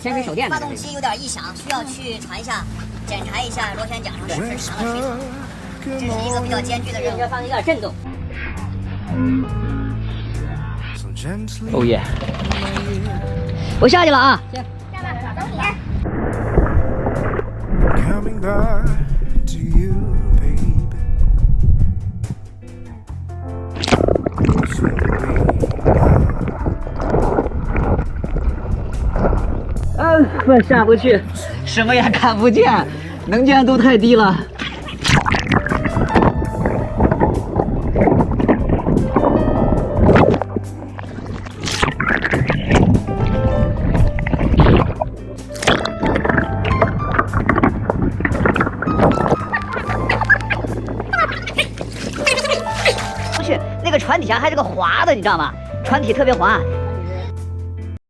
潜水手电。发动机有点异响，需要去传一下，检查一下螺旋桨上是不是藏了水草。这是一个比较艰巨的任务。这方有点震动。哦耶！我下去了啊。行，下吧，走你。Coming back to you, baby. 我下不去，什么也看不见，能见度太低了。不是，那个船底下还是个滑的，你知道吗？船体特别滑，